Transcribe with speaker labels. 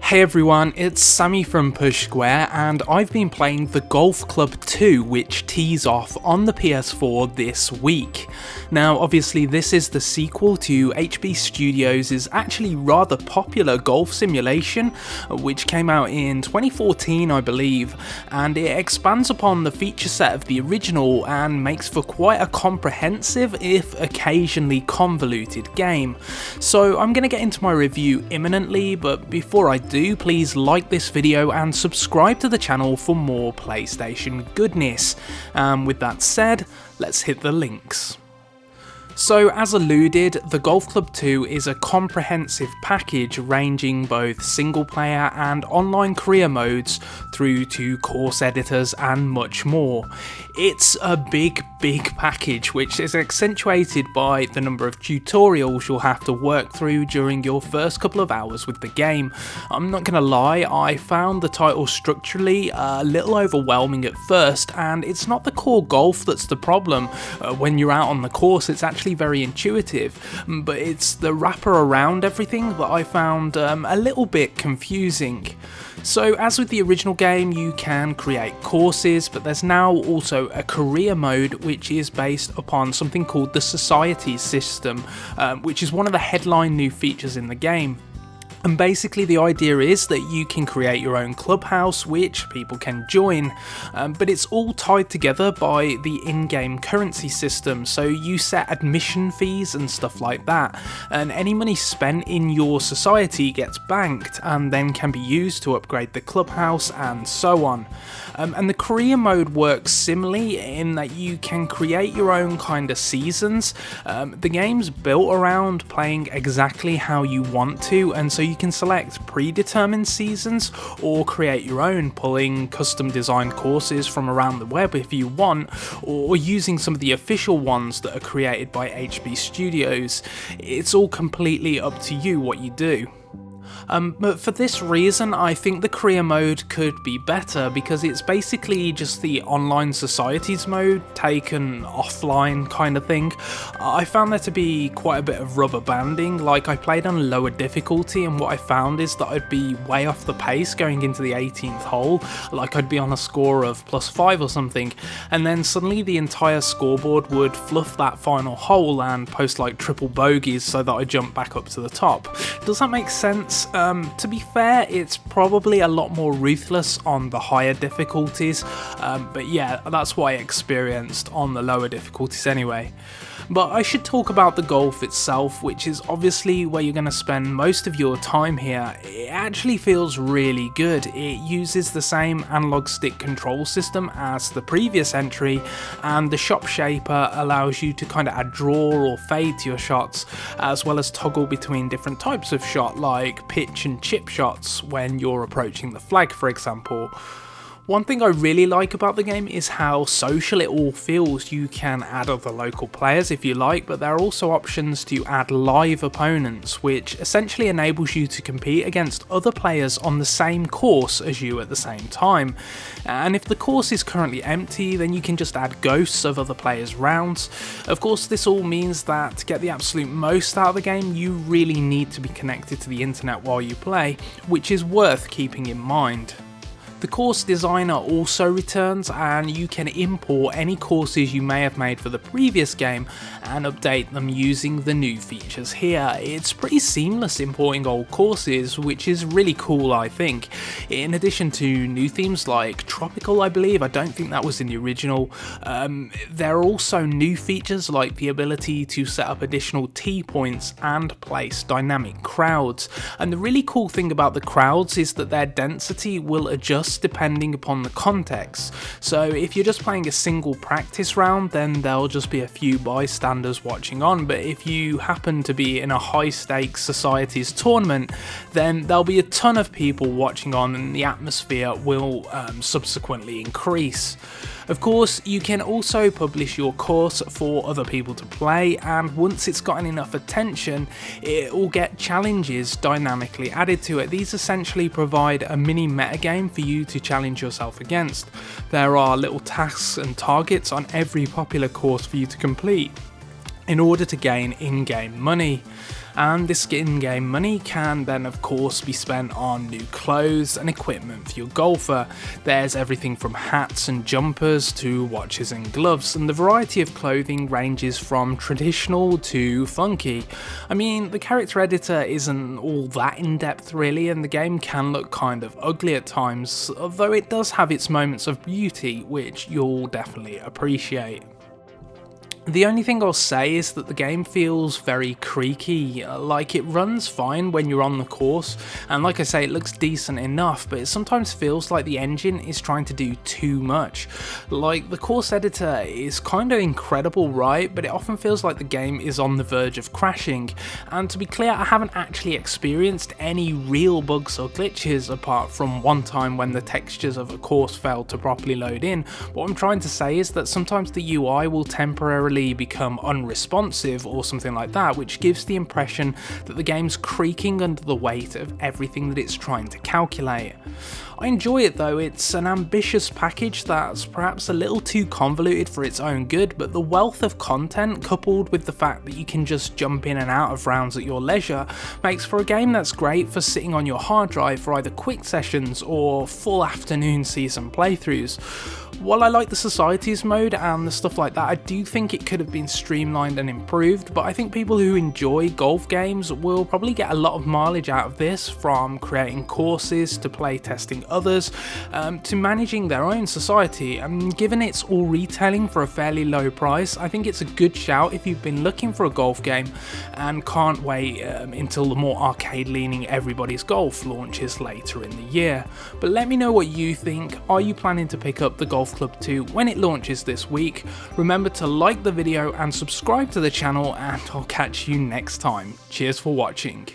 Speaker 1: Hey everyone, it's Sammy from Push Square, and I've been playing the Golf Club 2, which tees off on the PS4 this week. Now obviously this is the sequel to HB Studios' actually rather popular golf simulation, which came out in 2014 I believe, and it expands upon the feature set of the original and makes for quite a comprehensive, if occasionally convoluted game. So I'm going to get into my review imminently, but before I do, please like this video and subscribe to the channel for more PlayStation goodness. With that said, let's hit the links. So as alluded, the Golf Club 2 is a comprehensive package ranging both single player and online career modes through to course editors and much more. It's a big package, which is accentuated by the number of tutorials you'll have to work through during your first couple of hours with the game. I'm not gonna lie, I found the title structurally a little overwhelming at first, and it's not the core golf that's the problem. When you're out on the course, it's actually very intuitive, but it's the wrapper around everything that I found a little bit confusing. So as with the original game, you can create courses, but there's now also a career mode which is based upon something called the society system, which is one of the headline new features in the game. And basically the idea is that you can create your own clubhouse which people can join, but it's all tied together by the in-game currency system, so you set admission fees and stuff like that, and any money spent in your society gets banked and then can be used to upgrade the clubhouse and so on. And the career mode works similarly in that you can create your own kind of seasons. The game's built around playing exactly how you want to, and so you can select predetermined seasons or create your own, pulling custom designed courses from around the web if you want, or using some of the official ones that are created by HB Studios. It's all completely up to you what you do. But for this reason, I think the career mode could be better, because it's basically just the online societies mode taken offline kind of thing. I found there to be quite a bit of rubber banding. Like, I played on lower difficulty, and what I found is that I'd be way off the pace going into the 18th hole, like I'd be on a score of +5 or something, and then suddenly the entire scoreboard would fluff that final hole and post like triple bogeys so that I jump back up to the top. Does that make sense? To be fair, it's probably a lot more ruthless on the higher difficulties, but yeah, that's what I experienced on the lower difficulties anyway. But I should talk about the golf itself, which is obviously where you're going to spend most of your time here. It actually feels really good. It uses the same analog stick control system as the previous entry, and the shot shaper allows you to kind of add draw or fade to your shots, as well as toggle between different types of shot like pitch and chip shots when you're approaching the flag, for example. One thing I really like about the game is how social it all feels. You can add other local players if you like, but there are also options to add live opponents, which essentially enables you to compete against other players on the same course as you at the same time. And if the course is currently empty, then you can just add ghosts of other players' rounds. Of course, this all means that to get the absolute most out of the game, you really need to be connected to the internet while you play, which is worth keeping in mind. The course designer also returns, and you can import any courses you may have made for the previous game and update them using the new features here. It's pretty seamless importing old courses, which is really cool, I think. In addition to new themes like tropical, I believe, I don't think that was in the original, there are also new features like the ability to set up additional tee points and place dynamic crowds. And the really cool thing about the crowds is that their density will adjust depending upon the context. So if you're just playing a single practice round, then there'll just be a few bystanders watching on, but if you happen to be in a high stakes societies tournament, then there'll be a ton of people watching on, and the atmosphere will subsequently increase. Of course, you can also publish your course for other people to play, and once it's gotten enough attention, it will get challenges dynamically added to it. These essentially provide a mini metagame for you to challenge yourself against. There are little tasks and targets on every popular course for you to complete in order to gain in-game money. and this in-game money can then of course be spent on new clothes and equipment for your golfer. There's everything from hats and jumpers to watches and gloves, and the variety of clothing ranges from traditional to funky. I mean, the character editor isn't all that in-depth really, and the game can look kind of ugly at times, although it does have its moments of beauty which you'll definitely appreciate. The only thing I'll say is that the game feels very creaky. Like, it runs fine when you're on the course, and like I say, it looks decent enough, but it sometimes feels like the engine is trying to do too much. Like, the course editor is kind of incredible, right, but it often feels like the game is on the verge of crashing, and to be clear, I haven't actually experienced any real bugs or glitches apart from one time when the textures of a course failed to properly load in. What I'm trying to say is that sometimes the UI will temporarily become unresponsive or something like that, which gives the impression that the game's creaking under the weight of everything that it's trying to calculate. I enjoy it though. It's an ambitious package that's perhaps a little too convoluted for its own good, but the wealth of content coupled with the fact that you can just jump in and out of rounds at your leisure makes for a game that's great for sitting on your hard drive for either quick sessions or full afternoon season playthroughs. While I like the societies mode and the stuff like that, I do think it could have been streamlined and improved, but I think people who enjoy golf games will probably get a lot of mileage out of this, from creating courses to play testing others, to managing their own society. And given it's all retailing for a fairly low price, I think it's a good shout if you've been looking for a golf game and can't wait until the more arcade leaning Everybody's Golf launches later in the year. But let me know what you think. Are you planning to pick up the Golf Club 2 when it launches this week? Remember to like the video and subscribe to the channel, and I'll catch you next time. Cheers for watching.